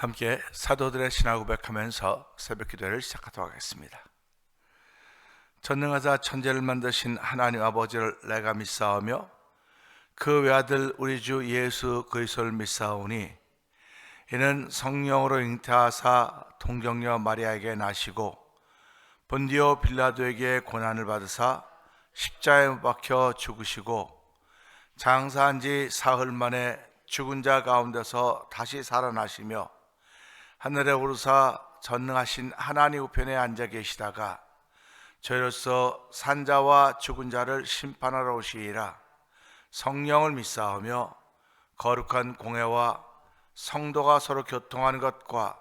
함께 사도들의 신앙 고백하면서 새벽 기도를 시작하도록 하겠습니다. 전능하사 천지를 만드신 하나님 아버지를 내가 믿사오며 그 외아들 우리 주 예수 그리스도를 믿사오니 이는 성령으로 잉태하사 동정녀 마리아에게 나시고 본디오 빌라도에게 고난을 받으사 십자가에 못 박혀 죽으시고 장사한 지 사흘 만에 죽은 자 가운데서 다시 살아나시며 하늘에 오르사 전능하신 하나님 우편에 앉아 계시다가 저희로서 산자와 죽은 자를 심판하러 오시리라. 성령을 믿사오며 거룩한 공회와 성도가 서로 교통하는 것과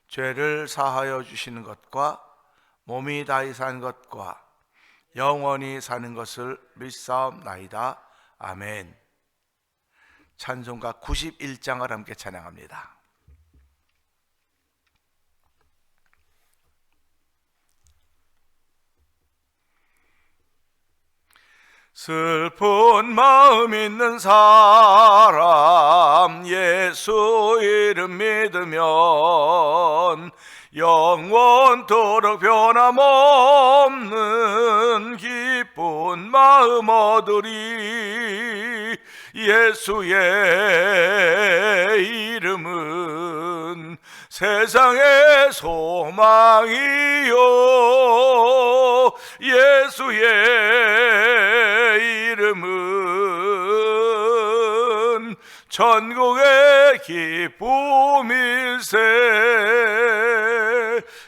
죄를 사하여 주시는 것과 몸이 다시 사는 것과 영원히 사는 것을 믿사옵나이다. 아멘. 찬송가 91장을 함께 찬양합니다. 슬픈 마음 있는 사람 예수 이름 믿으면 영원토록 변함없는 기쁜 마음 얻으리. 예수의 이름은 세상의 소망이요 예수의 이름은 천국의 기쁨일세.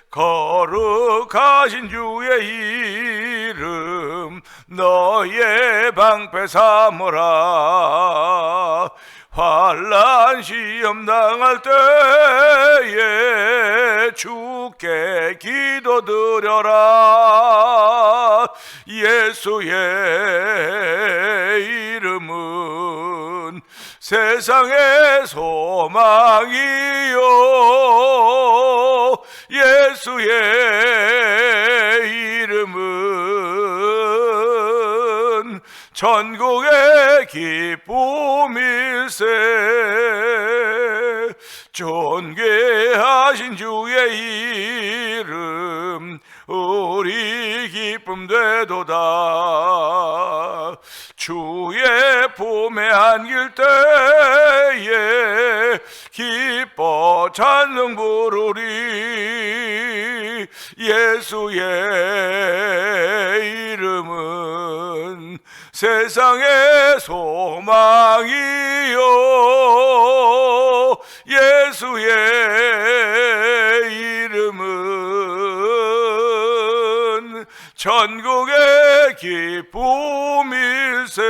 거룩하신 주의 이름 너의 방패 삼으라. 환난 시험 당할 때에 주께 기도드려라. 예수의 이름은 세상의 소망이요 예수의 이름은 천국의 기쁨일세. 존귀하신 주의 이름 우리 기쁨 되도다. 주의 봄에 안길 때에 기뻐 찬송 부르리. 예수의 이름은 세상의 소망이요 예수의 이름은 천국의 기쁨일세.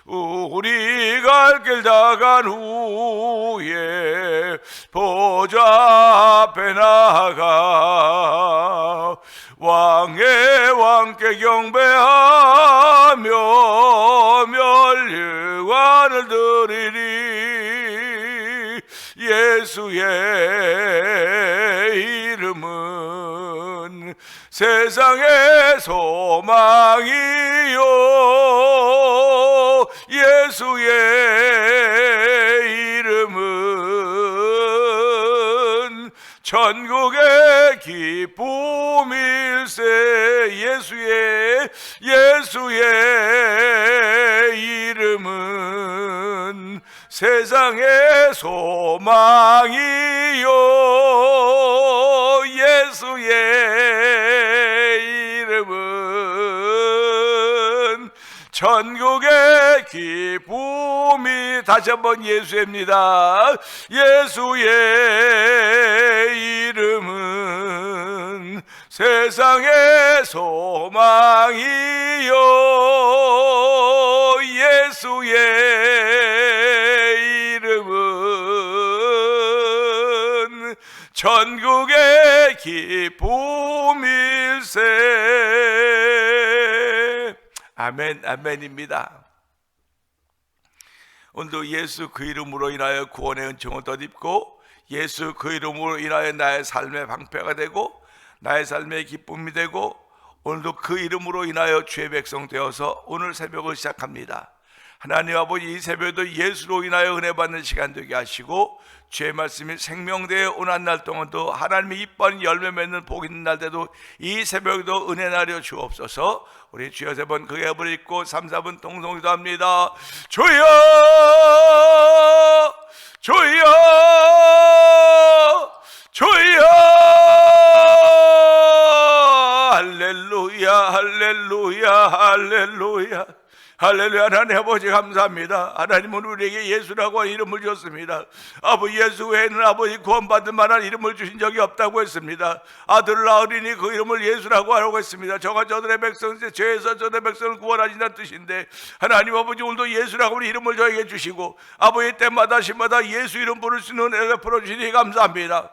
우리가 갈 길 다 간 후에 보좌 앞에 나가 왕의 왕께 경배하며 멸류관을 드리리. 예수의 이름은 세상의 소망이요 예수의 이름은 천국의 기쁨일세. 예수의 이름은 세상의 소망이요 예수의 이름은 천국의 기쁨이. 다시 한번 예수입니다. 예수의 이름은 세상의 소망이요 예수의 이름은 천국의 기쁨일세. 아멘. 아멘입니다. 오늘도 예수 그 이름으로 인하여 구원의 은총을 덧입고 예수 그 이름으로 인하여 나의 삶의 방패가 되고 나의 삶의 기쁨이 되고 오늘도 그 이름으로 인하여 주의 백성 되어서 오늘 새벽을 시작합니다. 하나님 아버지, 이 새벽에도 예수로 인하여 은혜 받는 시간 되게 하시고, 주의 말씀이 생명대에 오는 날 동안도 하나님의 이뻐하는 열매 맺는 복 있는 날때도 이 새벽에도 은혜 나려 주옵소서. 우리 주여 세 번 크게 부르짖고 3, 4분 통성기도합니다. 주여 주여 주여. 할렐루야 할렐루야 할렐루야 할렐루야. 하나님 아버지 감사합니다. 하나님은 우리에게 예수라고 하는 이름을 주셨습니다. 아버지, 예수 외에는 아버지 구원받을 만한 이름을 주신 적이 없다고 했습니다. 아들을 낳으리니 그 이름을 예수라고 하라고 했습니다. 저가 저들의 백성, 죄에서 저들의 백성을 구원하신다는 뜻인데, 하나님 아버지 오늘도 예수라고 하는 이름을 저에게 주시고, 아버지 때마다 시마다 예수 이름 부를 수 있는 은혜를 풀어주시니 감사합니다.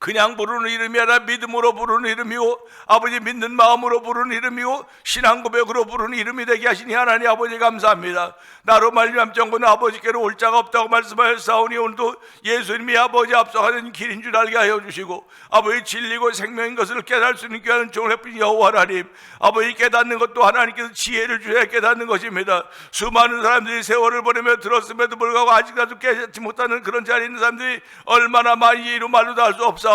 그냥 부르는 이름이 아니라 믿음으로 부르는 이름이고, 아버지 믿는 마음으로 부르는 이름이고, 신앙 고백으로 부르는 이름이 되게 하시니 하나님 아버지 감사합니다. 나로 말미암 정부는 아버지께로 올 자가 없다고 말씀하셨사오니, 오늘도 예수님이 아버지 앞서가는 길인 줄 알게 하여 주시고, 아버지 진리고 생명인 것을 깨달을 수 있는 귀한 종을 베푼 여호와 하나님, 아버지 깨닫는 것도 하나님께서 지혜를 주셔야 깨닫는 것입니다. 수많은 사람들이 세월을 보내며 들었음에도 불구하고 아직까지 깨닫지 못하는 그런 자리에 있는 사람들이 얼마나 많이 이루 말로도 할 수 없사오니,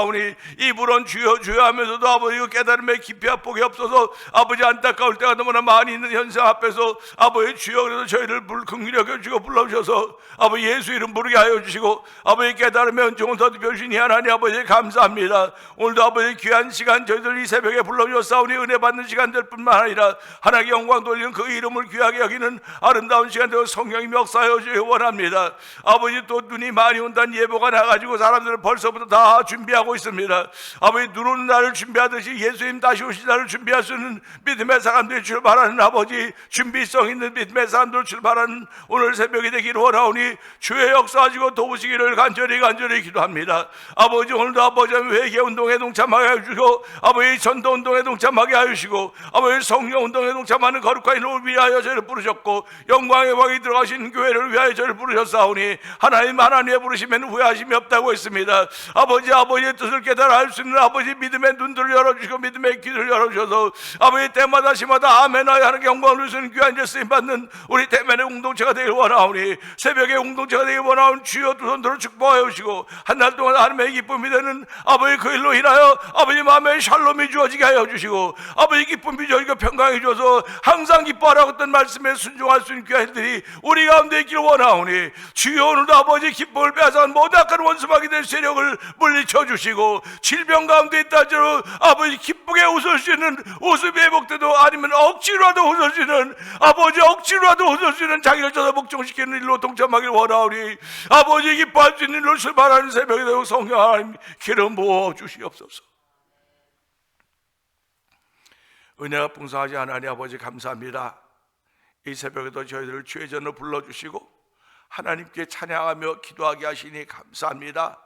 입으론 주여 주여 하면서도 아버지 깨달음의 깊이 폭이 없어서 아버지 안타까울 때가 너무나 많이 있는 현상 앞에서 아버지 주여, 그래서 저희를 긍휼히 여겨주시고 불러주셔서 아버지 예수 이름 부르게 하여 주시고, 아버지 깨달음의 은총을 더듬어 주시니 하나님 아버지 감사합니다. 오늘도 아버지 귀한 시간 저희들 이 새벽에 불러주셨사오니 은혜 받는 시간 될 뿐만 아니라 하나님께 영광 돌리는 그 이름을 귀하게 여기는 아름다운 시간 되어 성령이 역사하여 주시기 원합니다. 아버지, 또 눈이 많이 온다는 예보가 나가지고 사람들은 벌써부터 다 준비하고 있습니다. 아버지, 눈 오는 날을 준비하듯이 예수님 다시 오실 날을 준비할 수 있는 믿음의 사람들이 출발하는 아버지, 준비성 있는 믿음의 사람들 출발하는 오늘 새벽이 되기를 원하오니 주의 역사하시고 도우시기를 간절히 기도합니다. 아버지, 오늘도 아버지 회개운동에 동참하게 해주시고, 아버지 전도운동에 동참하게 하시고, 아버지 성령운동에 동참하는 거룩한 이름을 위하여 저희를 부르셨고, 영광의 왕이 들어가신 교회를 위하여 저희를 부르셨사오니 하나님의 부르시면 후회하심이 없다고 했습니다. 아버지의 뜻을 깨달아 알 수 있는 아버지 믿음의 눈들을 열어주시고 믿음의 귀를 열어주셔서 아버지 때마다 시마다 아멘하여 하는 영광을 누리시는 귀한 제 쓰임받는 우리 대면의 공동체가 되길 원하오니, 새벽의 공동체가 되길 원하오니 주여 두 손들을 축복하여 주시고, 한 달 동안 하나님의 기쁨이 되는 아버지 그 일로 인하여 아버지 마음에 샬롬이 주어지게 하여 주시고, 아버지 기쁨이 주어지고 평강이 주어서 항상 기뻐하라고 했던 말씀에 순종할 수 있는 귀한 일들이 우리 가운데 있기를 원하오니, 주여 오늘도 아버지 기쁨을 빼앗아간 모든 악한 원수마귀 될 세력을 물리쳐 주시고, 질병 가운데 있다 할지라도 아버지 기쁘게 웃을 수 있는 웃음이 회복돼도 아니면 억지로라도 웃을 수 있는 아버지 억지로라도 웃을 수 있는 자기를 찾아 복종시키는 일로 동참하길 원하오니, 아버지 기뻐할 수 있는 일로 출발하는 새벽이 되고 성령 하나님 기름 부어 주시옵소서. 은혜가 풍성하지 하나님 아버지 감사합니다. 이 새벽에도 저희들을 주의 전으로 불러주시고 하나님께 찬양하며 기도하게 하시니 감사합니다.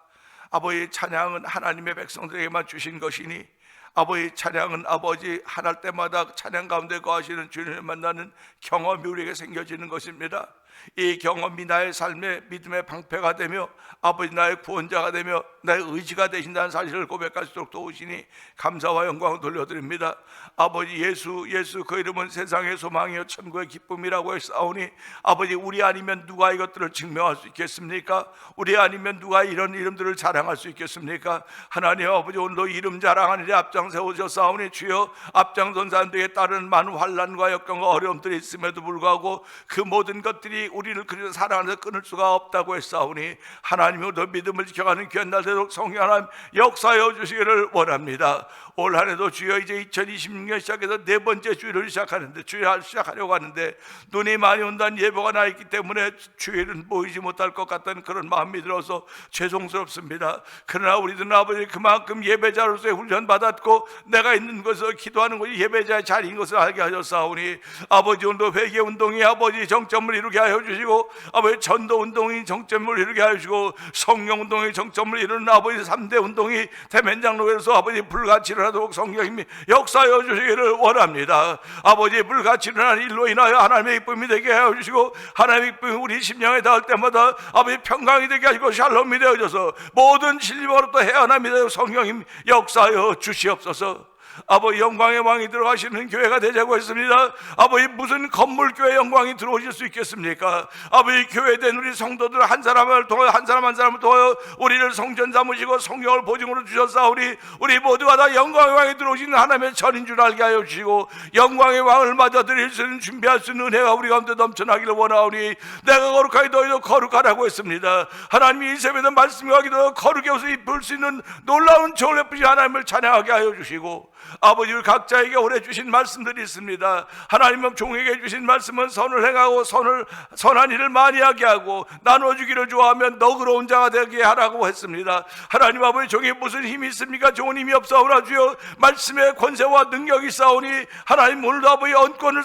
아버지, 찬양은 하나님의 백성들에게만 주신 것이니, 아버지 찬양은 아버지 하날 때마다 찬양 가운데 거하시는 주님을 만나는 경험이 우리에게 생겨지는 것입니다. 이 경험이 나의 삶의 믿음의 방패가 되며 아버지 나의 구원자가 되며 나의 의지가 되신다는 사실을 고백할 수 있도록 도우시니 감사와 영광을 돌려드립니다. 아버지, 예수 그 이름은 세상의 소망이요 천국의 기쁨이라고 했사오니, 아버지 우리 아니면 누가 이것들을 증명할 수 있겠습니까? 우리 아니면 누가 이런 이름들을 자랑할 수 있겠습니까? 하나님 아버지, 오늘도 이름 자랑하는 데 앞장세우셨사오니 주여, 앞장선 사람들에게 따르는 많은 환난과 역경과 어려움들이 있음에도 불구하고 그 모든 것들이 우리를 그리스도 사랑하면서 끊을 수가 없다고 했사오니, 하나님으로 믿음을 지켜가는 귀한 날 되도록 성령 하나님 역사하여 주시기를 원합니다. 올 한해도 주여 이제 2026년 시작해서 네 번째 주일을 시작하려고 하는데 눈이 많이 온다는 예보가 나 있기 때문에 주일은 보이지 못할 것 같다는 그런 마음이 들어서 죄송스럽습니다. 그러나 우리들은 아버지 그만큼 예배자로서의 훈련 받았고 내가 있는 것을 기도하는 것이 예배자의 자리인 것을 알게 하셨사오니, 아버지 오늘도 회개운동이 아버지 정점을 이루게 하여 주시고, 아버지 전도운동이 정점을 이루게 하여 주시고, 성령운동이 정점을 이루는 아버지 3대 운동이 대면장로에서 아버지 불같이 일어나도록 성령님이 역사하여 주시기를 원합니다. 아버지 불같이 일어나는 일로 인하여 하나님의 기쁨이 되게 하여 주시고, 하나님의 기쁨이 우리 심령에 닿을 때마다 아버지 평강이 되게 하시고 샬롬이 되어져서 모든 진리로부터 해안함이 되어 성령님 역사하여 주시옵소서. 아버지 영광의 왕이 들어가시는 교회가 되자고 했습니다. 아버지 무슨 건물 교회 영광이 들어오실 수 있겠습니까? 아버지 교회된 우리 성도들 한 사람을 통하여 한 사람을 통하여 우리를 성전 삼으시고 성령을 보증으로 주셨사오니 우리 모두가 다 영광의 왕이 들어오시는 하나님의 전인 줄 알게 하여 주시고 영광의 왕을 맞아들일 수 있는 준비할 수 있는 은혜가 우리 가운데 넘쳐나기를 원하오니 내가 거룩하니 너희도 거룩하라고 했습니다. 하나님이 이 새벽에 말씀이 하기도 거룩의 옷을 입을 수 있는 놀라운 저울 예쁘신 하나님을 찬양하게 하여 주시고 아버지 우리 각자에게 오래 주신 말씀들이 있습니다. 하나님은 종에게 주신 말씀은 선을 행하고 선한 일을 많이 하게 하고 나눠주기를 좋아하면 너그러운 자가 되게 하라고 했습니다. 하나님 아버지 종에 무슨 힘이 있습니까? 좋은 힘이 없사오나 주여 말씀의 권세와 능력이 있사오니 하나님 오늘도 아버지 언권을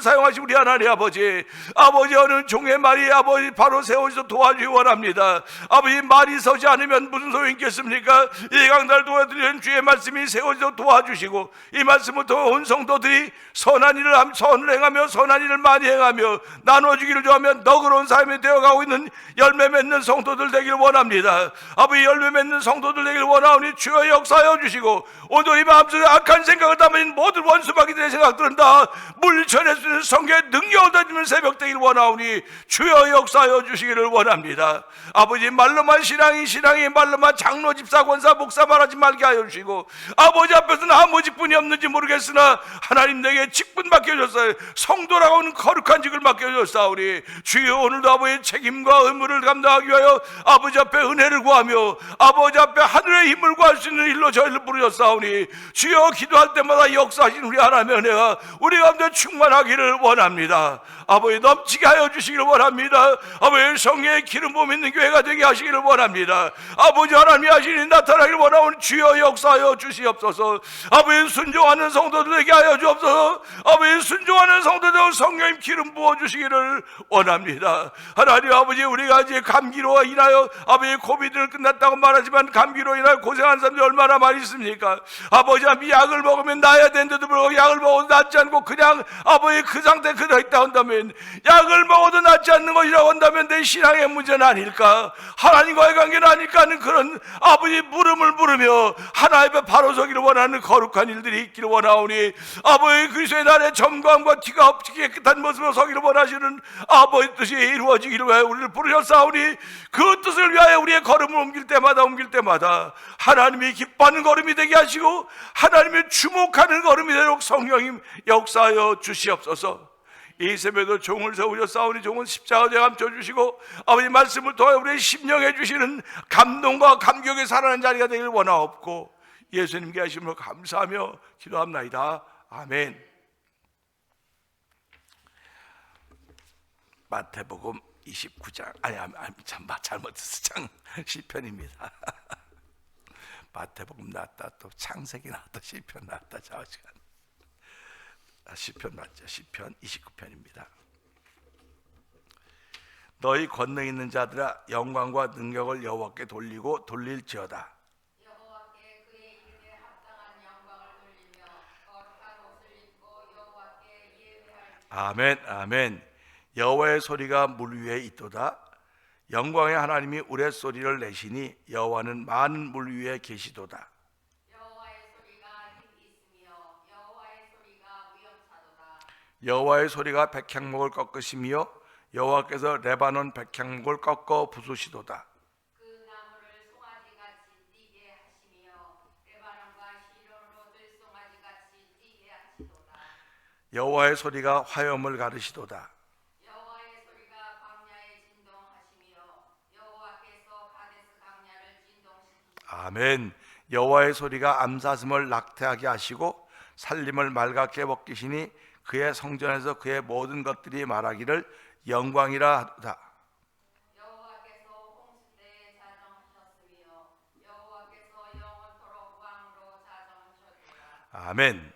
사용하시 우리 하나님 아버지 어느 종의 말이 아버지 바로 세워서 도와주기 원합니다. 아버지 말이 서지 않으면 무슨 소용이 있겠습니까? 이 강단을 도와드리는 주의 말씀이 세워져 도와주시고 이 말씀을 통해 온 성도들이 선을 행하며 선한 일을 많이 행하며 나눠주기를 좋아하며 너그러운 삶이 되어가고 있는 열매 맺는 성도들 되기를 원합니다. 아버지 열매 맺는 성도들 되기를 원하오니 주여 역사하여 주시고 오늘 이 마음속에 악한 생각을 담은 모든 원수마귀들의 생각들은 다 물리쳐낼 수 있는 성경의 능력을 던지는 새벽 되기를 원하오니 주여 역사하여 주시기를 원합니다. 아버지 말로만 신앙이 말로만 장로 집사 권사 목사 말하지 말게 하여 주시고 아버지 앞에서는 아무 직분이 없는지 모르겠으나 하나님 내게 직분 맡겨줬어요. 성도라고 하는 거룩한 직을 맡겨줬사오니 주여 오늘도 아버지의 책임과 의무를 감당하기 위하여 아버지 앞에 은혜를 구하며 아버지 앞에 하늘의 힘을 구할 수 있는 일로 저희를 부르셨사오니 주여 기도할 때마다 역사하신 우리 하나님의 은혜가 우리 가운데 충만하기를 원합니다. 아버지 넘치게 하여 주시기를 원합니다. 아버지 성령의 기름 부음 있는 교회가 되게 하시기를 원합니다. 아버지 하나님이 하시니 나타나기를 원하오니 주여 역사하여 주시옵소서. 아버지 순종하는 성도들에게 하여 주옵소서. 아버지 순종하는 성도들 성령님 기름 부어주시기를 원합니다. 하나님 아버지 우리가 이제 감기로 인하여 아버지 코비드를 끝났다고 말하지만 감기로 인하여 고생하는 사람들이 얼마나 많이 있습니까? 아버지 약을 먹으면 나야 되는데도 불구하고 약을 먹어도 낫지 않고 그냥 아버지 그 상태에 그대로 있다 한다면 약을 먹어도 낫지 않는 것이라고 한다면 내 신앙의 문제는 아닐까? 하나님과의 관계는 아닐까 하는 그런 아버지 물음을 부르며 하나님 앞에 바로 서기를 원하는 거룩한 일들이 있기를 원하오니 아버지 그리스도의 날에 점광과 티가 없이 깨끗한 모습으로 서기를 원하시는 아버지 뜻이 이루어지기를 위하여 우리를 부르셨사오니 그 뜻을 위하여 우리의 걸음을 옮길 때마다 하나님이 기뻐하는 걸음이 되게 하시고 하나님의 주목하는 걸음이 되도록 성령님 역사하여 주시옵소서. 이 새벽에도 종을 세우셨사오니 종은 십자가에 감춰주시고 아버지 말씀을 통해 우리의 심령해 주시는 감동과 감격에 살아나는 자리가 되기를 원하옵고 예수님께 하심으로 감사하며 기도합나이다. 아멘. 마태복음 29장 잘못했어. 장 시편입니다. 마태복음 나왔다 또 창세기 나왔다 시편 나왔다 좌우시간 시편 맞죠? 시편 29편입니다. 너희 권능 있는 자들아 영광과 능력을 여호와께 돌리고 돌릴지어다. 여호와께 그의 이름에 합당한 영광을 돌리며 거룩한 옷을 입고 여호와께 예배할지어다. 아멘 아멘. 여호와의 소리가 물 위에 있도다. 영광의 하나님이 우레소리를 내시니 여호와는 많은 물 위에 계시도다. 여호와의 소리가 백향목을 꺾으시며 여호와께서 레바논 백향목을 꺾어 부수시도다. 그 나무를 송아지같이 뛰게 하시며 레바논과 시론으로 들송아지같이 뛰게 하시도다. 여호와의 소리가 화염을 가르시도다. 여호와의 소리가 광야에 진동하시며 여호와께서 가데스 광야를 진동시키시도다. 아멘. 여호와의 소리가 암사슴을 낙태하게 하시고 살림을 맑게 벗기시니 그의 성전에서 그의 모든 것들이 말하기를 영광이라 하도다. 여호와께서 홍수 때에 자정하셨으며 여호와께서 영원토록 왕으로 자정하셨도다. 아멘.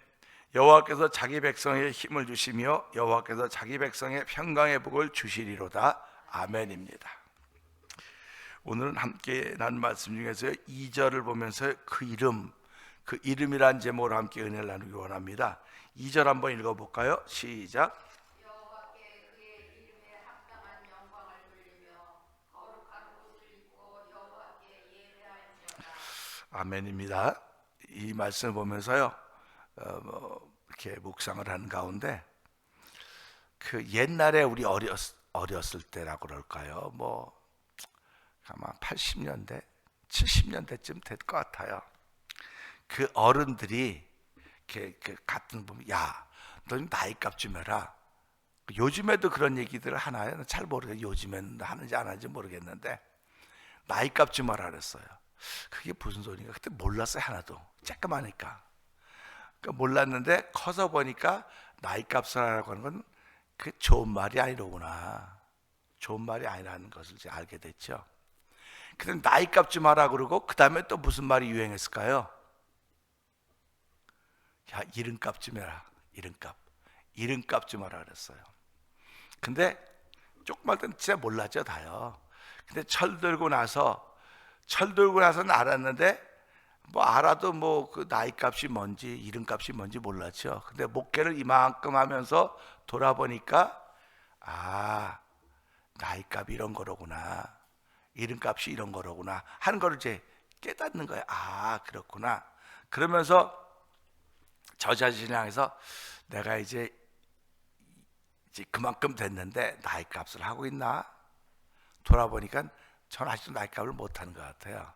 여호와께서 자기 백성에게 힘을 주시며 여호와께서 자기 백성의 평강의 복을 주시리로다. 아멘입니다. 오늘은 함께 나눈 말씀 중에서 2절을 보면서 그 이름이란 제목으로 함께 은혜를 나누기 원합니다. 2절 한번 읽어볼까요? 시작. 여호와께 그의 이름에 합당한 영광을 돌리며 거룩한 옷을 입고 여호와께 예배할지어다. 아멘입니다. 이 말씀을 보면서요 이렇게 묵상을 하는 가운데 그 옛날에 우리 어렸을 때라고 그럴까요? 뭐 아마 80년대, 70년대쯤 될 것 같아요. 그 어른들이 이렇게 같은 보면 야, 너 좀 나이값 좀 해라. 요즘에도 그런 얘기들을 하나요? 잘 모르겠어요. 요즘에는 하는지 안 하는지 모르겠는데 나이값 좀 하라 그랬어요. 그게 무슨 소리인가? 그때 몰랐어요. 하나도. 쬐끄마니까. 그러니까 몰랐는데 커서 보니까 나이값을 하라고 하는 건 그 좋은 말이 아니로구나. 좋은 말이 아니라는 것을 이제 알게 됐죠. 근데 나이값 좀 하라 그러고 그 다음에 또 무슨 말이 유행했을까요? 야, 이름값 좀 해라. 이름값 좀 하라 그랬어요. 근데 조그만 때는 진짜 몰랐죠, 다요. 근데 철들고 나서는 알았는데 뭐 알아도 뭐 그 나이값이 뭔지 이름값이 뭔지 몰랐죠. 근데 목회를 이만큼 하면서 돌아보니까 아, 나이값이 이런 거로구나, 이름값이 이런 거로구나 하는 걸 이제 깨닫는 거예요. 아, 그렇구나. 그러면서 저 자신을 향해서 내가 이제 그만큼 됐는데 나이값을 하고 있나? 돌아보니까 전 아직도 나이값을 못하는 것 같아요.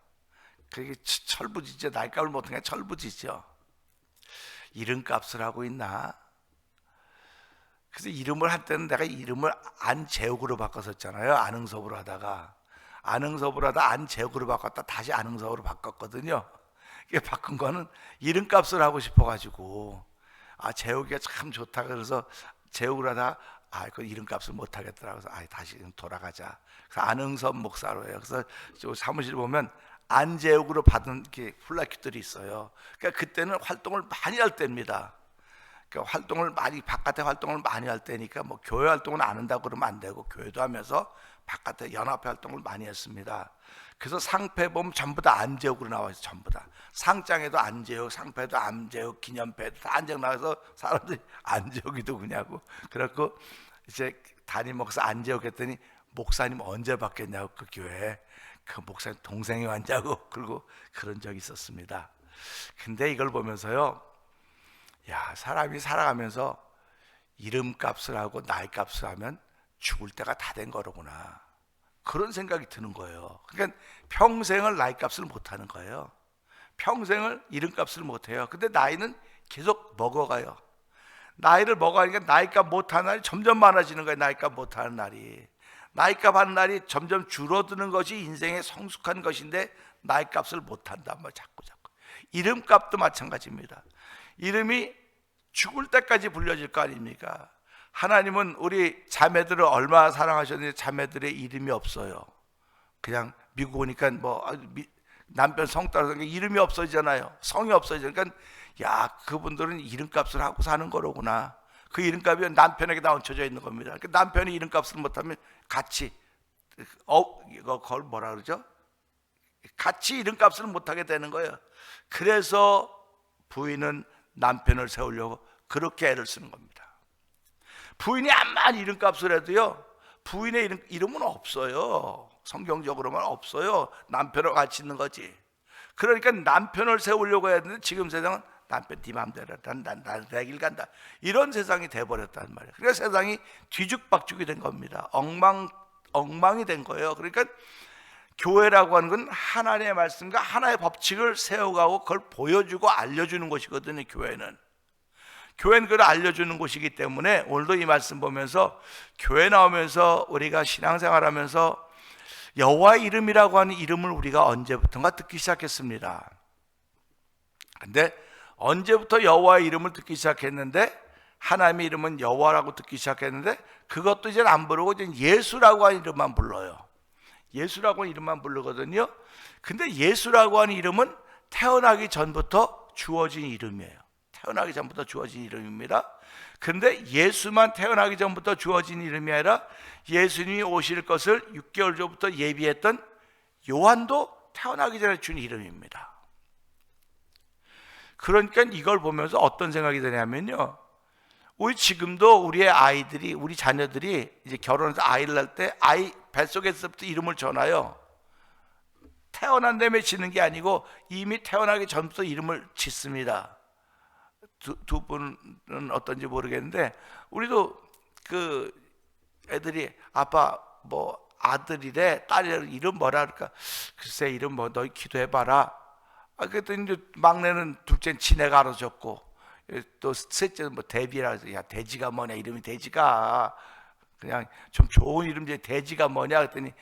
그게 철부지죠. 나이값을 못하는 게 철부지죠. 이름값을 하고 있나? 그래서 이름을 할 때는 내가 이름을 안재욱으로 바꿨었잖아요. 안흥섭으로 하다가 안재욱으로 바꿨다 다시 안흥섭으로 바꿨거든요. 이게 바꾼 거는 이름값을 하고 싶어가지고 아, 재욱이가 참 좋다 그래서 재욱으로 하다가 아, 그 이름값을 못 하겠더라고. 그래서 아, 다시 돌아가자. 그래서 안흥섭 목사로 해요. 그래서 사무실 보면 안재욱으로 받은 플라큐들이 있어요. 그러니까 그때는 활동을 많이 할 때입니다. 그러니까 활동을 많이 바깥에 활동을 많이 할 때니까 뭐 교회 활동은 안 한다고 그러면 안 되고 교회도 하면서 바깥에 연합회 활동을 많이 했습니다. 그래서 상패 보면 전부 다 안재욱으로 나와 있어요. 전부 다 상장에도 안재욱, 상패도 안재욱, 기념패도 다 안재욱 나와서 사람들이 안재욱이 누구냐고. 그래갖고 이제 담임 목사 안재욱 했더니 목사님 언제 받겠냐고 그 교회에. 그 목사님 동생이 왔냐고. 그리고 그런 적이 있었습니다. 근데 이걸 보면서요, 야, 사람이 살아가면서 이름값을 하고 나이값을 하면 죽을 때가 다 된 거로구나, 그런 생각이 드는 거예요. 그러니까 평생을 나이값을 못하는 거예요. 평생을 이름값을 못해요. 근데 나이는 계속 먹어가요. 나이를 먹어가니까 나이값 못하는 날이 점점 많아지는 거예요. 나이값 못하는 날이. 나이값 하는 날이 점점 줄어드는 것이 인생의 성숙한 것인데 나이값을 못한단 말이에요. 자꾸 이름값도 마찬가지입니다. 이름이 죽을 때까지 불려질 거 아닙니까? 하나님은 우리 자매들을 얼마나 사랑하셨는데 자매들의 이름이 없어요. 그냥 미국 오니까 뭐 남편 성 따라서 이름이 없어지잖아요. 성이 없어지니까 그러니까 야, 그분들은 이름값을 하고 사는 거로구나. 그 이름값이 남편에게 다 얹혀져 있는 겁니다. 그러니까 남편이 이름값을 못하면 같이 그걸 뭐라 그러죠? 같이 이름값을 못하게 되는 거예요. 그래서 부인은 남편을 세우려고 그렇게 애를 쓰는 겁니다. 부인이 암만 이름값을 해도요, 부인의 이름은 없어요. 성경적으로만 없어요. 남편과 같이 있는 거지. 그러니까 남편을 세우려고 해야 되는데 지금 세상은 남편 네 맘대로 난 내 길 간다, 이런 세상이 돼버렸단 말이에요. 그래서 세상이 뒤죽박죽이 된 겁니다. 엉망이 된 거예요. 그러니까 교회라고 하는 건 하나님의 말씀과 하나의 법칙을 세워가고 그걸 보여주고 알려주는 것이거든요. 교회는 그걸 알려주는 곳이기 때문에 오늘도 이 말씀 보면서 교회 나오면서 우리가 신앙생활하면서 여호와의 이름이라고 하는 이름을 우리가 언제부턴가 듣기 시작했습니다. 근데 언제부터 여호와의 이름을 듣기 시작했는데, 하나님의 이름은 여호와라고 듣기 시작했는데, 그것도 이제 안 부르고 이제 예수라고 하는 이름만 불러요. 예수라고 하는 이름만 부르거든요. 근데 예수라고 하는 이름은 태어나기 전부터 주어진 이름이에요. 태어나기 전부터 주어진 이름입니다. 근데 예수만 태어나기 전부터 주어진 이름이 아니라 예수님이 오실 것을 6개월 전부터 예비했던 요한도 태어나기 전에 준 이름입니다. 그러니까 이걸 보면서 어떤 생각이 드냐면요, 우리 지금도 우리의 아이들이, 우리 자녀들이 이제 결혼해서 아이를 낳을 때 아이 뱃속에서부터 이름을 전화요. 태어난 다음에 짓는 게 아니고 이미 태어나기 전부터 이름을 짓습니다. 두 분은 어떤지 모르겠는데 우리도 그 애들이 아빠 뭐 아들이래 딸 이름 뭐라 그럴까? 글쎄 이름 뭐 너희 기도해봐라. 그랬더니 이제 막내는 둘째는 지네가 알아줬고 또 셋째는 뭐 대비라 해서 야 돼지가 뭐냐 이름이 돼지가 그냥 좀 좋은 이름이지 돼지가 뭐냐 그랬더니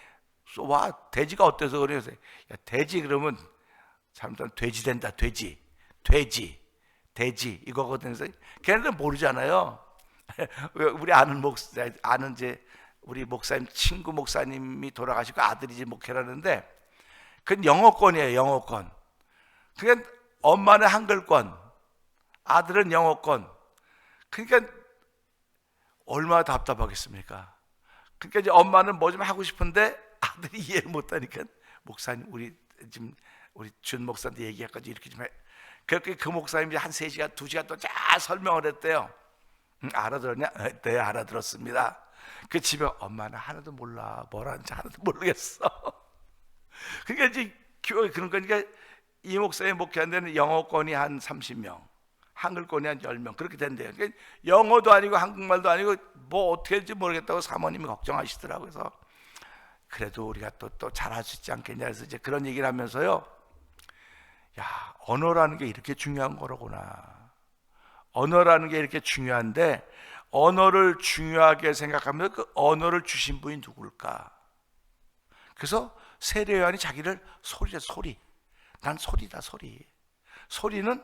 와 돼지가 어때서 그래서 야 돼지 그러면 잘못하면 돼지 된다 돼지 돼지 이거거든요. 걔네들 모르잖아요. 우리 아는 목사 아는 이제 우리 목사님 친구 목사님이 돌아가시고 아들이 이제 목회라는데 그건 영어권이에요. 영어권. 그러니까 엄마는 한글권, 아들은 영어권. 그러니까 얼마나 답답하겠습니까? 그러니까 이제 엄마는 뭐 좀 하고 싶은데 아들이 이해를 못하니까 목사님 우리 지금 우리 준 목사한테 얘기할까지 이렇게 좀 해. 그렇게 그 목사님이 한 3시간 2시간 동안 잘 설명을 했대요. 알아들었냐? 네 알아들었습니다. 그 집에 엄마는 하나도 몰라 뭐라는지 하나도 모르겠어. 그러니까 이제 그런 거니까 이 목사님 목회한 데는 영어권이 한 30명 한글권이 한 10명 그렇게 된대요. 그러니까 영어도 아니고 한국말도 아니고 뭐 어떻게 할지 모르겠다고 사모님이 걱정하시더라고요. 그래서 그래도 우리가 또 잘할 수 있지 않겠냐 그래서 이제 그런 얘기를 하면서요. 야 언어라는 게 이렇게 중요한 거로구나. 언어라는 게 이렇게 중요한데 언어를 중요하게 생각하면 그 언어를 주신 분이 누굴까? 그래서 세례 요한이 자기를 소리래 소리. 난 소리다 소리. 소리는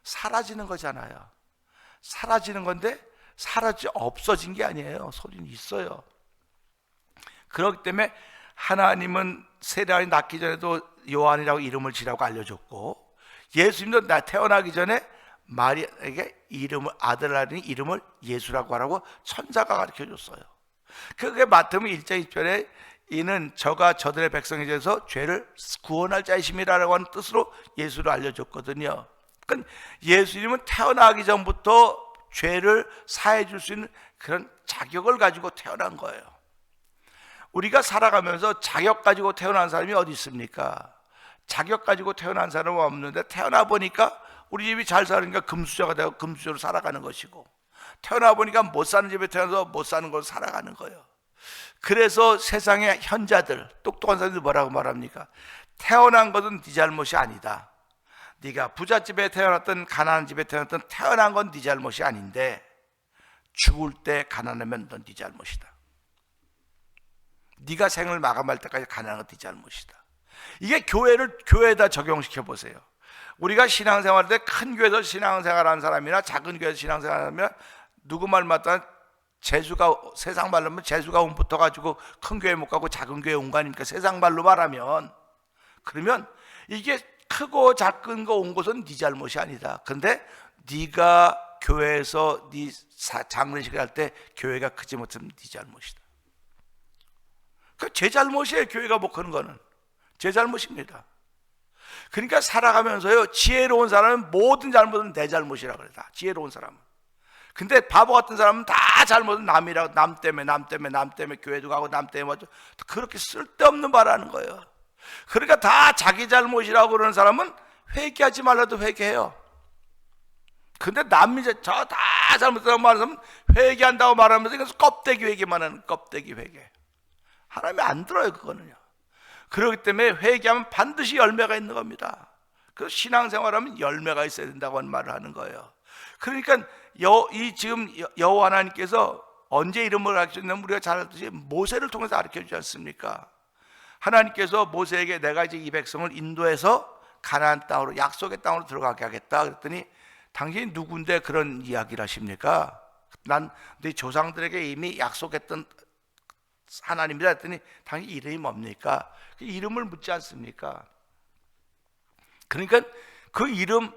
사라지는 거잖아요. 사라지는 건데 없어진 게 아니에요. 소리는 있어요. 그렇기 때문에 하나님은 세례 요한이 낳기 전에도 요한이라고 이름을 지라고 알려줬고 예수님도 태어나기 전에 마리아에게 아들 낳으니 이름을 예수라고 하라고 천사가 가르쳐줬어요. 그게 마태복음 1장 1절에 이는 저가 저들의 백성이 되어서 죄를 구원할 자이심이라고 하는 뜻으로 예수를 알려줬거든요. 그러니까 예수님은 태어나기 전부터 죄를 사해 줄 수 있는 그런 자격을 가지고 태어난 거예요. 우리가 살아가면서 자격 가지고 태어난 사람이 어디 있습니까? 자격 가지고 태어난 사람은 없는데 태어나 보니까 우리 집이 잘 사니까 금수저가 되고 금수저로 살아가는 것이고 태어나 보니까 못 사는 집에 태어나서 못 사는 걸로 살아가는 거예요. 그래서 세상의 현자들 똑똑한 사람들이 뭐라고 말합니까? 태어난 것은 네 잘못이 아니다. 네가 부잣집에 태어났든 가난한 집에 태어났든 태어난 건 네 잘못이 아닌데 죽을 때 가난하면 넌 네 잘못이다. 네가 생을 마감할 때까지 가난한 건 네 잘못이다. 이게 교회에다 적용시켜 보세요. 우리가 신앙생활 때 큰 교회에서 신앙생활하는 사람이나 작은 교회에서 신앙생활하면 누구 말 맞다 재수가 세상 말로 하면 재수가 운 붙어가지고 큰 교회 못 가고 작은 교회 온 거 아닙니까? 세상 말로 말하면 그러면 이게 크고 작은 거 온 것은 네 잘못이 아니다. 근데 네가 교회에서 네 장례식을 할 때 교회가 크지 못하면 네 잘못이다. 제 잘못이에요. 교회가 못 크는 거는 제 잘못입니다. 그러니까 살아가면서요 지혜로운 사람은 모든 잘못은 내 잘못이라고 그래. 다 지혜로운 사람은. 근데 바보 같은 사람은 다 잘못은 남이라고 남 때문에 교회도 가고 남 때문에 그렇게 쓸데없는 말하는 거예요. 그러니까 다 자기 잘못이라고 그러는 사람은 회개하지 말라도 회개해요. 근데 남이 저 다 잘못했다고 말하면 회개한다고 말하면서 그래서 껍데기 회개만 하는 껍데기 회개. 하나님이 안 들어요 그거는요. 그렇기 때문에 회개하면 반드시 열매가 있는 겁니다. 그래서 신앙생활하면 열매가 있어야 된다고 하는 말을 하는 거예요. 그러니까 지금 여호와 하나님께서 언제 이름을 가르쳤냐면 우리가 잘 알듯이 모세를 통해서 가르쳐주지 않습니까? 하나님께서 모세에게 내가 이제 이 백성을 인도해서 가나안 땅으로 약속의 땅으로 들어가게 하겠다 그랬더니 당신이 누군데 그런 이야기를 하십니까? 난 네 조상들에게 이미 약속했던 하나님이라 했더니 당신 이름이 뭡니까? 그 이름을 묻지 않습니까? 그러니까 그 이름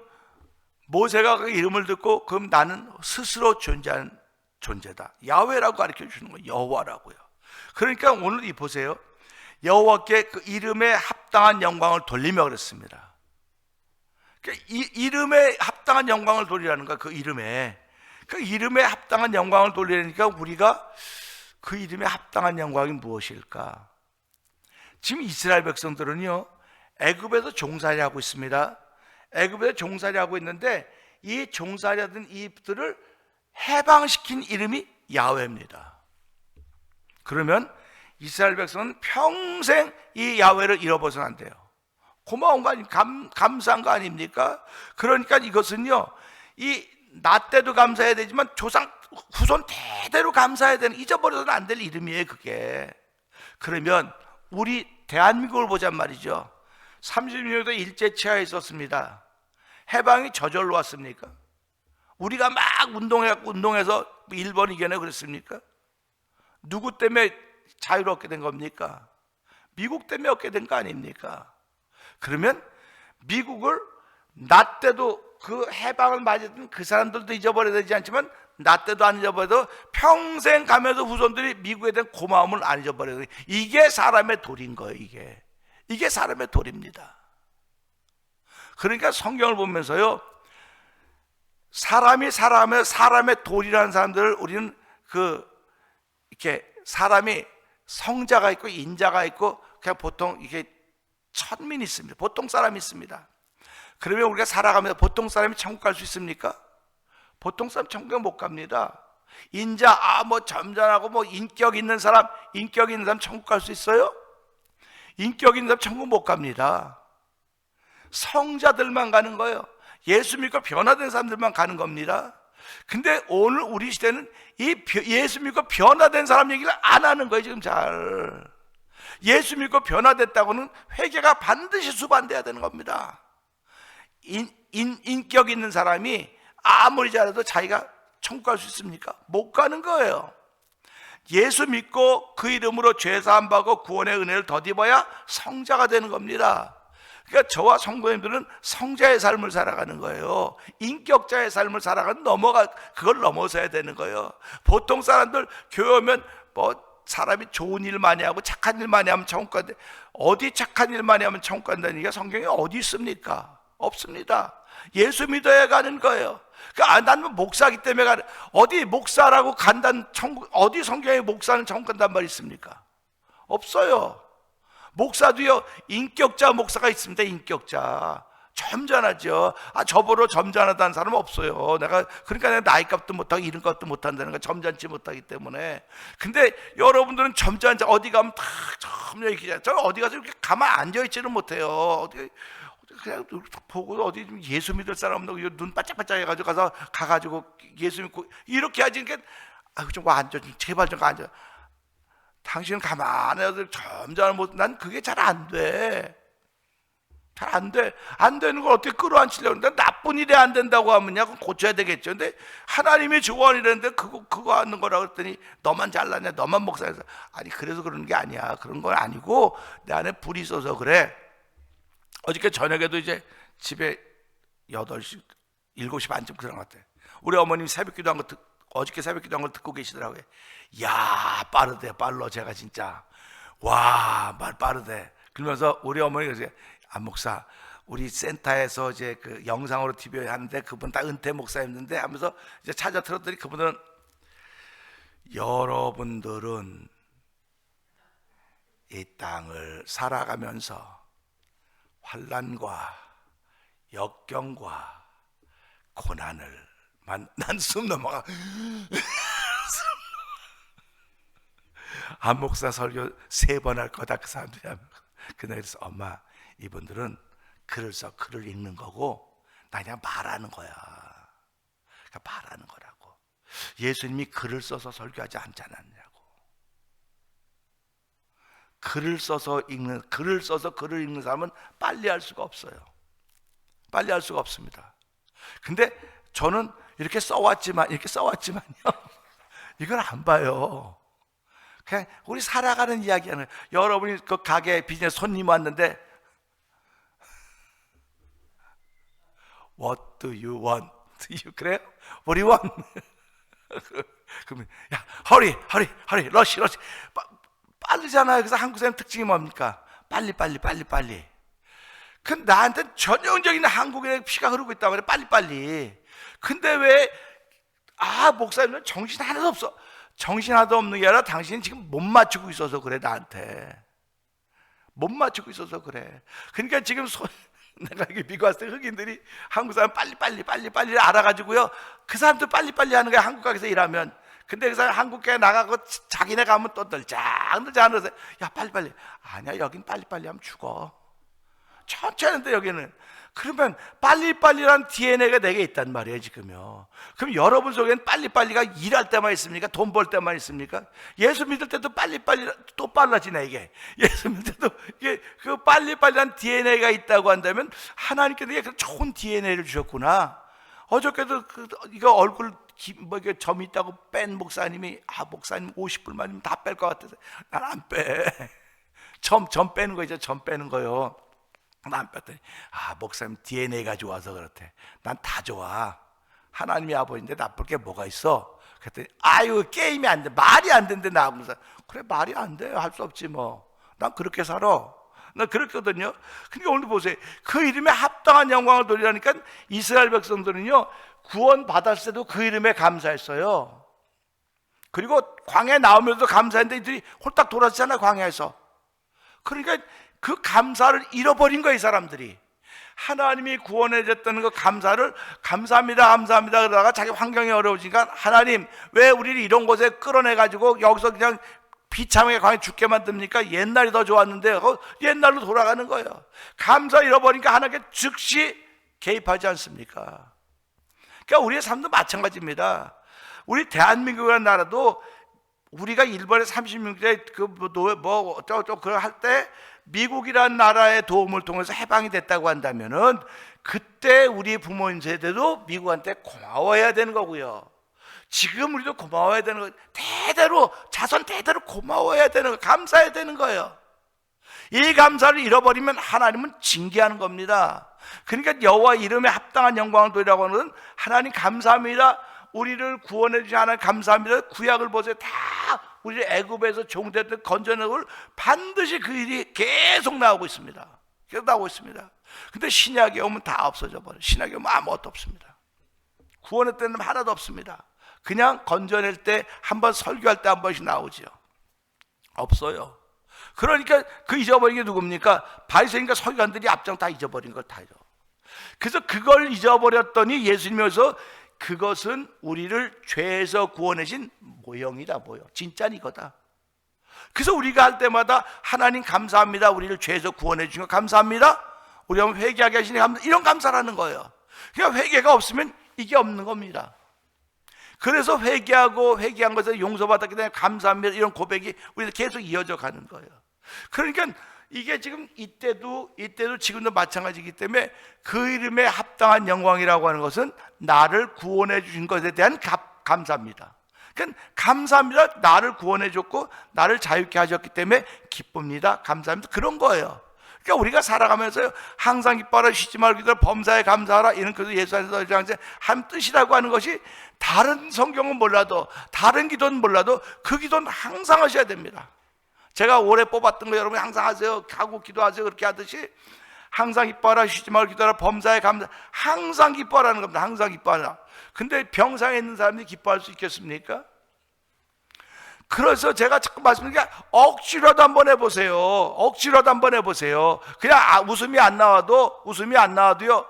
모세가 그 이름을 듣고 그럼 나는 스스로 존재하는 존재다. 야훼라고 가르쳐 주는 거예요. 여호와라고요. 그러니까 오늘 이 보세요. 여호와께 그 이름에 합당한 영광을 돌리며 그랬습니다. 그러니까 이 이름에 합당한 영광을 돌리라는 거야. 그 이름에 합당한 영광을 돌리려니까 우리가 그 이름에 합당한 영광이 무엇일까? 지금 이스라엘 백성들은요 애굽에서 종살이 하고 있습니다. 애굽에서 종살이 하고 있는데 이 종살이하던 이들을 해방시킨 이름이 야훼입니다. 그러면 이스라엘 백성은 평생 이 야훼를 잃어버려서는 안 돼요. 고마운 거 아닙니까? 감사한 거 아닙니까? 그러니까 이것은요, 이 나 때도 감사해야 되지만 조상 후손 대대로 감사해야 되는, 잊어버려서는 안 될 이름이에요, 그게. 그러면 우리 대한민국을 보잔 말이죠. 30년도 일제치하에 있었습니다. 해방이 저절로 왔습니까? 우리가 막 운동해서 일본 이겨내고 그랬습니까? 누구 때문에 자유를 얻게 된 겁니까? 미국 때문에 얻게 된 거 아닙니까? 그러면 미국을 나 때도 그 해방을 맞았던 그 사람들도 잊어버려야 되지 않지만 나 때도 안 잊어버려도 평생 가면서 후손들이 미국에 대한 고마움을 안 잊어버려야 돼. 이게 사람의 도리인 거예요. 이게 사람의 도리입니다. 그러니까 성경을 보면서요, 사람이 살아가며 사람의 도리라는 사람들을 우리는 이렇게 사람이 성자가 있고 인자가 있고 그냥 보통 이게 천민이 있습니다. 보통 사람이 있습니다. 그러면 우리가 살아가면서 보통 사람이 천국 갈 수 있습니까? 보통 사람 천국에 못 갑니다. 인자, 뭐 점잖하고 뭐 인격 있는 사람 천국 갈 수 있어요? 인격 있는 사람 천국 못 갑니다. 성자들만 가는 거예요. 예수 믿고 변화된 사람들만 가는 겁니다. 근데 오늘 우리 시대는 이 예수 믿고 변화된 사람 얘기를 안 하는 거예요, 지금 잘. 예수 믿고 변화됐다고는 회개가 반드시 수반돼야 되는 겁니다. 인격 있는 사람이 아무리 잘해도 자기가 천국 갈 수 있습니까? 못 가는 거예요. 예수 믿고 그 이름으로 죄 사함 받고 구원의 은혜를 덧입어야 성자가 되는 겁니다. 그러니까 저와 성도님들은 성자의 삶을 살아가는 거예요. 인격자의 삶을 살아가는 그걸 넘어서야 되는 거예요. 보통 사람들 교회 오면 뭐 사람이 좋은 일 많이 하고 착한 일 많이 하면 천국 간다. 어디 착한 일 많이 하면 천국 간다는 얘기가 성경에 어디 있습니까? 없습니다. 예수 믿어야 가는 거예요. 그러니까 나는 목사기 때문에 가는, 어디 목사라고 간다는 천국, 어디 성경에 목사는 천국 간다는 말이 있습니까? 없어요. 목사도요, 인격자 목사가 있습니다. 인격자. 점잖하죠. 저보러 점잖하다는 사람은 없어요. 그러니까 내가 나이값도 못하고 이름값도 못한다는 거, 점잖지 못하기 때문에. 근데 여러분들은 점잖지, 어디 가면 다 점잖게 얘기하죠. 저 어디 가서 이렇게 가만 앉아있지는 못해요. 어디 그냥 보고 어디 예수 믿을 사람 없는 눈 바짝바짝 해가지고 가가지고 예수 믿고 이렇게 하지. 그러니까 좀 앉아, 제발 좀 앉아. 당신은 가만히 점잖은 모습, 난 그게 잘 안 돼. 잘 안 돼. 안 되는 걸 어떻게 끌어안치려고 하는데, 나쁜 일이 안 된다고 하면야 그건 고쳐야 되겠죠. 근데 하나님이 좋아하는데 그거 하는 거라고 했더니 너만 잘나냐, 너만 목사해서. 아니, 그래서 그러는 게 아니야. 그런 건 아니고 내 안에 불이 있어서 그래. 어저께 저녁에도 이제 집에 8시, 7시 반쯤 들어갔대. 우리 어머님이 새벽기도 한 거 어저께 새벽기도 한 걸 듣고 계시더라고요. 야, 빠르대, 빨러. 제가 진짜 와, 말 빠르대. 그러면서 우리 어머니가 이제 안 목사, 우리 센터에서 이제 그 영상으로 TV에 하는데 그분 다 은퇴 목사였는데 하면서 이제 찾아 들었더니 그분들은, 여러분들은 이 땅을 살아가면서 환난과 역경과 고난을 난 숨 넘어가. 안 목사 설교 3번 할 거다 그 사람들이 하면. 그래서 엄마, 이분들은 글을 읽는 거고 나 그냥 말하는 거야. 그러니까 말하는 거라고. 예수님이 글을 써서 설교하지 않지 않았냐고. 글을 써서 글을 읽는 사람은 빨리 할 수가 없어요. 빨리 할 수가 없습니다. 근데 저는 이렇게 써왔지만요, 이걸 안 봐요. 그냥 우리 살아가는 이야기하는. 여러분이 그 가게 비즈니스 손님 왔는데 What do you want? 그래요? What do you want? 그러면 야, hurry, rush. 빠르잖아요. 그래서 한국 사람 특징이 뭡니까? 빨리. 그 나한테는 전형적인 한국인의 피가 흐르고 있다고 그래. 빨리. 근데 왜 목사님은 정신 하나도 없어. 정신 하나도 없는 게 아니라 당신은 지금 못 맞추고 있어서 그래. 나한테 못 맞추고 있어서 그래. 그러니까 지금 내가 여기 미국 왔을 때 흑인들이 한국 사람 빨리 알아가지고요, 그 사람도 빨리 하는 거야, 한국 가게에서 일하면. 근데 그 사람 한국 가게 나가고 자기네 가면 또 늘자 야 빨리 아니야, 여긴 빨리 하면 죽어. 천천히 하는데 여기는. 그러면 빨리란 DNA가 내게 있단 말이에요 지금요. 그럼 여러분 속에는 빨리가 일할 때만 있습니까? 돈 벌 때만 있습니까? 예수 믿을 때도 빨리 또 빨라지네 이게. 예수 믿을 때도 이게 그 빨리란 DNA가 있다고 한다면 하나님께서 이게 좋은 DNA를 주셨구나. 어저께도 이거 얼굴 이게 점 있다고 뺀 목사님이, 목사님 50불만이면 다 뺄 것 같아서 난 안 빼. 점 빼는 거 있죠, 점 빼는 거요. 난 뺐더니 목사님 DNA가 좋아서 그렇대. 난 다 좋아. 하나님이 아버지인데 나쁠 게 뭐가 있어? 그랬더니 게임이 안 돼, 말이 안 된대. 나 하면서 그래, 말이 안 돼, 할 수 없지 뭐. 난 그렇게 살아. 나 그렇거든요. 그러니까 오늘 보세요, 그 이름에 합당한 영광을 돌리라니까 이스라엘 백성들은요 구원 받았을 때도 그 이름에 감사했어요. 그리고 광야에 나오면서도 감사했는데 이들이 홀딱 돌았잖아, 광야에서. 그러니까 그 감사를 잃어버린 거예요, 이 사람들이. 하나님이 구원해 줬다는 그 감사를 감사합니다 그러다가 자기 환경이 어려워지니까 하나님 왜 우리를 이런 곳에 끌어내 가지고 여기서 그냥 비참하게 광야에 죽게 만듭니까? 옛날이 더 좋았는데 옛날로 돌아가는 거예요. 감사 잃어버리니까 하나님께 즉시 개입하지 않습니까? 그러니까 우리의 삶도 마찬가지입니다. 우리 대한민국이라는 나라도 우리가 일본에 36대 그걸 할 때 미국이라는 나라의 도움을 통해서 해방이 됐다고 한다면은 그때 우리 부모님 세대도 미국한테 고마워해야 되는 거고요. 지금 우리도 고마워해야 되는 거, 자손 대대로 고마워해야 되는 거, 감사해야 되는 거예요. 이 감사를 잃어버리면 하나님은 징계하는 겁니다. 그러니까 여호와 이름에 합당한 영광을 돌리라고 하는, 하나님 감사합니다, 우리를 구원해 주신 하나님 감사합니다. 구약을 보세요. 다 우리 애굽에서 종됐던 건져내고 반드시 그 일이 계속 나오고 있습니다. 계속 나오고 있습니다. 근데 신약에 오면 다 없어져 버려요. 신약에 오면 아무것도 없습니다. 구원의 때는 하나도 없습니다. 그냥 건져낼 때 한 번, 설교할 때 한 번씩 나오죠. 없어요. 그러니까 그 잊어버린 게 누굽니까? 바리새인과 서기관들이 앞장 다 잊어버린 걸 다죠. 그래서 그걸 잊어버렸더니 예수님이 와서 그것은 우리를 죄에서 구원해신 모형이다, 모형. 진짜는 이거다. 그래서 우리가 할 때마다 하나님 감사합니다, 우리를 죄에서 구원해 주신 거 감사합니다, 우리 한번 회개하게 하시니 감사, 이런 감사라는 거예요. 그러니까 회개가 없으면 이게 없는 겁니다. 그래서 회개한 것에 용서받았기 때문에 감사합니다, 이런 고백이 우리가 계속 이어져 가는 거예요. 그러니까 이게 지금 이때도 지금도 마찬가지이기 때문에 그 이름에 합당한 영광이라고 하는 것은 나를 구원해 주신 것에 대한 감사입니다. 그러니까 감사합니다, 나를 구원해 줬고 나를 자유케 하셨기 때문에 기쁩니다, 감사합니다, 그런 거예요. 그러니까 우리가 살아가면서 항상 기뻐하라, 쉬지 말고 기도하라, 범사에 감사하라, 이런 그 예수 안에서 한 뜻이라고 하는 것이 다른 성경은 몰라도, 다른 기도는 몰라도 그 기도는 항상 하셔야 됩니다. 제가 올해 뽑았던 거 여러분이 항상 하세요. 하고 기도하세요. 그렇게 하듯이 항상 기뻐하라, 쉬지 말고 기도하라, 범사에 감사, 항상 기뻐하라는 겁니다. 항상 기뻐하라. 근데 병상에 있는 사람들이 기뻐할 수 있겠습니까? 그래서 제가 자꾸 말씀드리니까 억지로라도 한번 해보세요. 억지로라도 한번 해보세요. 그냥 웃음이 안 나와도요,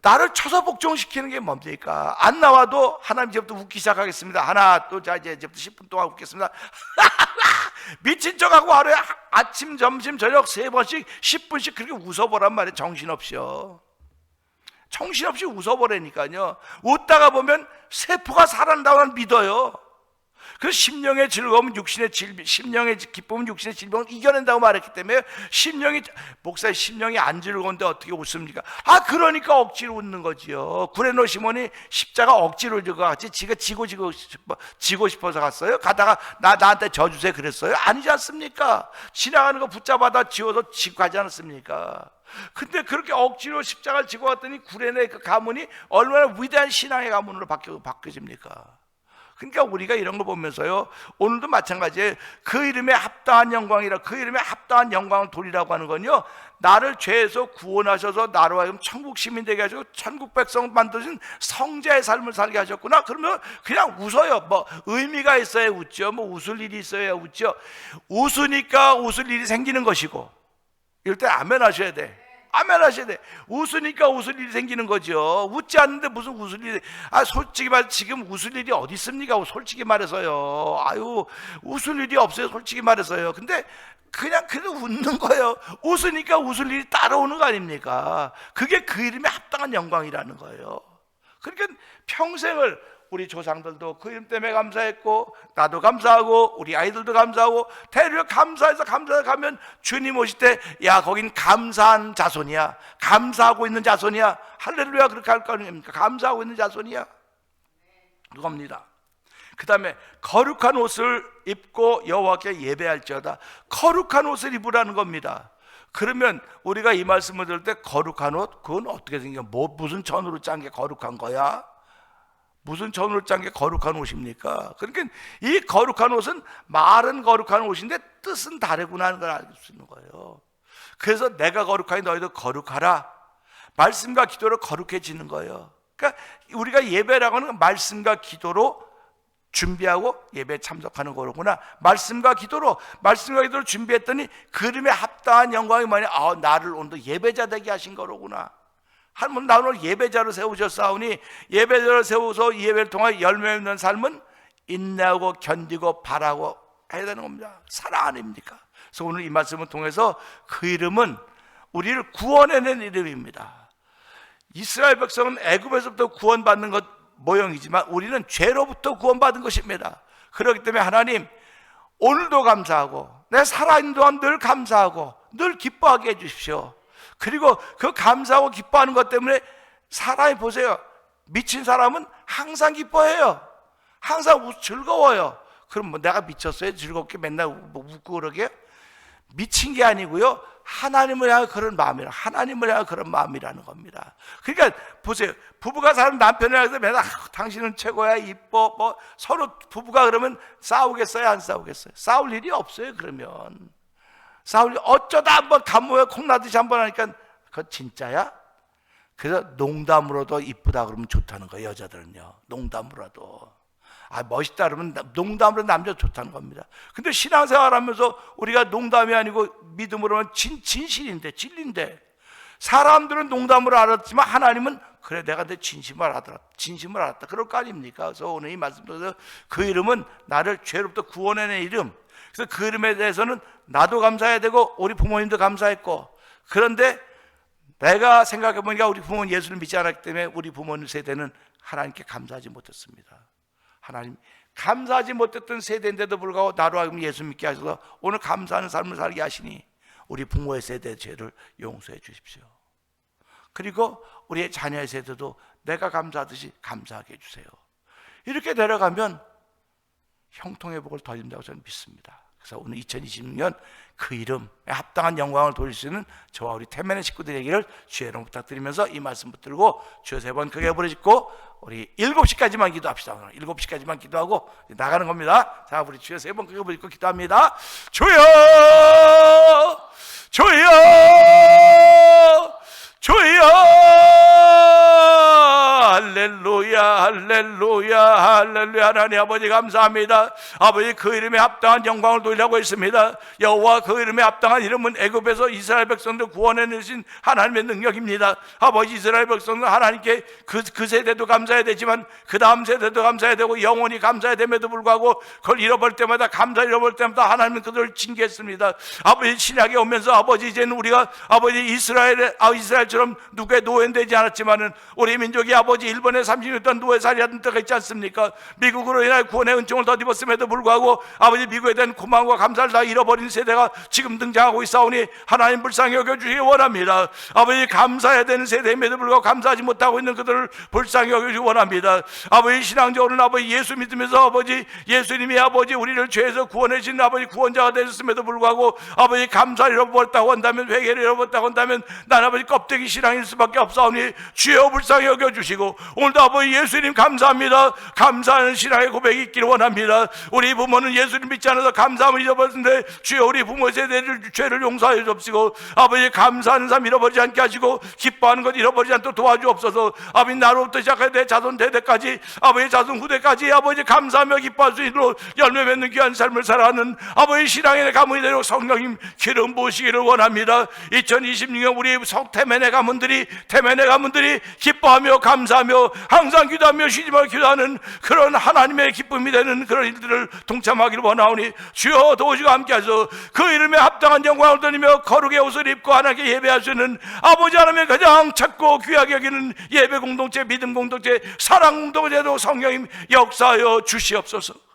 나를 쳐서 복종시키는 게 뭡니까? 안 나와도 하나님 이제부터 웃기 시작하겠습니다. 하나, 또 자 이제부터 10분 동안 웃겠습니다. 미친 척하고 하루에 아침, 점심, 저녁 3번씩 10분씩 그렇게 웃어보란 말이에요. 정신없이요. 정신없이 웃어보라니까요. 웃다가 보면 세포가 살아난다고 믿어요. 그 심령의 즐거움은 육신의 질병, 심령의 기쁨은 육신의 질병을 이겨낸다고 말했기 때문에 목사의 심령이 안 즐거운데 어떻게 웃습니까? 그러니까 억지로 웃는 거지요. 구레노 시몬이 십자가 억지로 지고 같이 지가 지고 싶어서 갔어요? 가다가 나한테 져주세요 그랬어요? 아니지 않습니까? 지나가는 거 붙잡아다 지워서 지고 가지 않았습니까? 근데 그렇게 억지로 십자가를 지고 갔더니 구레네 그 가문이 얼마나 위대한 신앙의 가문으로 바뀌어집니까? 그러니까 우리가 이런 걸 보면서요, 오늘도 마찬가지예요. 그 이름에 합당한 영광이라, 그 이름에 합당한 영광을 돌리라고 하는 건요, 나를 죄에서 구원하셔서 나로 하여금 천국 시민 되게 하시고 천국 백성 만드신 성자의 삶을 살게 하셨구나. 그러면 그냥 웃어요. 뭐 의미가 있어야 웃죠. 뭐 웃을 일이 있어야 웃죠. 웃으니까 웃을 일이 생기는 것이고, 이럴 때 아멘 하셔야 돼. 아멘 하셔야 돼. 웃으니까 웃을 일이 생기는 거죠. 웃지 않는데 무슨 웃을 일이. 솔직히 말 지금 웃을 일이 어디 있습니까? 솔직히 말해서요. 아유, 웃을 일이 없어요. 솔직히 말해서요. 근데 그냥 웃는 거예요. 웃으니까 웃을 일이 따라오는 거 아닙니까? 그게 그 이름에 합당한 영광이라는 거예요. 그러니까 평생을 우리 조상들도 그 이름 때문에 감사했고, 나도 감사하고, 우리 아이들도 감사하고, 대륙 감사해서 가면 주님 오실 때, 야, 거긴 감사한 자손이야. 감사하고 있는 자손이야. 할렐루야, 그렇게 할 거 아닙니까? 감사하고 있는 자손이야. 그겁니다. 그 다음에 거룩한 옷을 입고 여호와께 예배할지어다. 거룩한 옷을 입으라는 겁니다. 그러면 우리가 이 말씀을 들을 때 거룩한 옷, 그건 어떻게 생겨? 무슨 천으로 짠 게 거룩한 거야? 무슨 천으로 짠 게 거룩한 옷입니까? 그러니까 이 거룩한 옷은 말은 거룩한 옷인데 뜻은 다르구나 하는 걸 알 수 있는 거예요. 그래서 내가 거룩하니 너희도 거룩하라. 말씀과 기도로 거룩해지는 거예요. 그러니까 우리가 예배라고 하는 건 말씀과 기도로 준비하고 예배에 참석하는 거로구나. 말씀과 기도로 준비했더니 그 이름에 합당한 영광이 뭐냐? 나를 오늘도 예배자 되게 하신 거로구나. 하나님은 나를 예배자로 세우셨사오니, 예배자로 세워서 이 예배를 통해 열매 있는 삶은 인내하고 견디고 바라고 해야 되는 겁니다. 사랑 아닙니까? 그래서 오늘 이 말씀을 통해서 그 이름은 우리를 구원해낸 이름입니다. 이스라엘 백성은 애굽에서부터 구원받는 것 모형이지만 우리는 죄로부터 구원받은 것입니다. 그렇기 때문에 하나님, 오늘도 감사하고 내 살아있는 동안 늘 감사하고 늘 기뻐하게 해주십시오. 그리고 그 감사하고 기뻐하는 것 때문에 사람이 보세요. 미친 사람은 항상 기뻐해요. 항상 즐거워요. 그럼 뭐 내가 미쳤어요? 즐겁게 맨날 웃고 그러게? 미친 게 아니고요, 하나님을 향한 그런 마음이라, 하나님을 향한 그런 마음이라는 겁니다. 그러니까 보세요. 부부가 사는 남편을 향해서 맨날 당신은 최고야, 이뻐, 서로 부부가 그러면 싸우겠어요? 안 싸우겠어요? 싸울 일이 없어요. 그러면 싸울 일, 어쩌다 한번 간모에 콩나듯이 한번 하니까 그거 진짜야? 그래서 농담으로도 이쁘다 그러면 좋다는 거예요. 여자들은요, 농담으로도. 멋있다 그러면 농담으로 남자 좋다는 겁니다. 근데 신앙생활 하면서 우리가 농담이 아니고 믿음으로는 진실인데, 진리인데, 사람들은 농담으로 알았지만 하나님은 그래, 내가 내 진심을 알았다, 그럴 거 아닙니까? 그래서 오늘 이 말씀에서 그 이름은 나를 죄로부터 구원해낸 이름. 그래서 그 이름에 대해서는 나도 감사해야 되고 우리 부모님도 감사했고, 그런데 내가 생각해 보니까 우리 부모는 예수를 믿지 않았기 때문에 우리 부모님 세대는 하나님께 감사하지 못했습니다. 하나님, 감사하지 못했던 세대인데도 불구하고 나로 하여금 예수 믿게 하셔서 오늘 감사하는 삶을 살게 하시니 우리 부모의 세대의 죄를 용서해 주십시오. 그리고 우리의 자녀의 세대도 내가 감사하듯이 감사하게 해주세요. 이렇게 내려가면 형통의 복을 더진다고 저는 믿습니다. 그래서 오늘 2026년 그 이름에 합당한 영광을 돌릴 수 있는 저와 우리 태면의 식구들에게를 주의 이름 부탁드리면서 이 말씀 붙들고 주여 세 번 크게 부르짖고 우리 7시까지만 기도합시다. 7시까지만 기도하고 나가는 겁니다. 자, 우리 주여 세 번 크게 부르짖고 기도합니다. 주여, 주여, 주여. 할렐루야, 할렐루야, 할렐루야. 하나님 아버지 감사합니다. 아버지, 그 이름에 합당한 영광을 돌리라고 했습니다. 여호와 그 이름에 합당한 이름은 애굽에서 이스라엘 백성들 구원해내신 하나님의 능력입니다. 아버지, 이스라엘 백성들 하나님께 그 세대도 감사해야 되지만 그 다음 세대도 감사해야 되고 영원히 감사해야 됨에도 불구하고 그걸 잃어버릴 때마다, 감사 잃어버릴 때마다 하나님은 그들을 징계했습니다. 아버지, 신약에 오면서 아버지, 이제는 우리가 아버지 이스라엘처럼 누구의 노예는 되지 않았지만은 우리 민족이 아버지 일본에 30년 노예살이하던 때가 있지 않습니까? 미국으로 인하여 구원의 은총을 덧입었음에도 불구하고 아버지, 미국에 대한 고마움과 감사를 다 잃어버린 세대가 지금 등장하고 있사오니 하나님 불쌍히 여겨주시기 원합니다. 아버지, 감사해야 되는 세대임에도 불구하고 감사하지 못하고 있는 그들을 불쌍히 여겨주시기 원합니다. 아버지, 신앙적으로는 아버지 예수 믿으면서 아버지 예수님이 아버지 우리를 죄에서 구원해 주신 아버지 구원자가 되셨음에도 불구하고 아버지 감사를 잃어버렸다고 한다면, 회개를 잃어버렸다고 한다면 난 아버지 껍데기 신앙일 수밖에 없사오니 주여 불쌍히 여겨주시고 오늘도 아버지 예수님 감사합니다. 감사하는 신앙의 고백이 있기를 원합니다. 우리 부모는 예수를 믿지 않아서 감사함을 잃어버렸는데 주여 우리 부모 세대를 죄를 용서하여 주옵시고 아버지 감사하는 삶 잃어버리지 않게 하시고 기뻐하는 것 잃어버리지 않도록 도와주옵소서. 아버지 나로부터 시작해 내 자손 대대까지 아버지 자손 후대까지 아버지 감사하며 기뻐할 수 있도록 열매 맺는 귀한 삶을 살아가는 아버지 신앙의 가문이 되도록 성령님 기름 부으시기를 원합니다. 2026년 우리 태면의 가문들이 기뻐하며 감사하며 항상 기도하며 쉬지 말고 기도하는 그런 하나님의 기쁨이 되는 그런 일들을 동참하기를 원하오니 주여 도우시고 함께하셔서 그 이름에 합당한 영광을 돌리며 거룩의 옷을 입고 하나님께 예배할 수 있는 아버지 하나님의 가장 찾고 귀하게 여기는 예배 공동체, 믿음 공동체, 사랑 공동체도 성령님 역사하여 주시옵소서.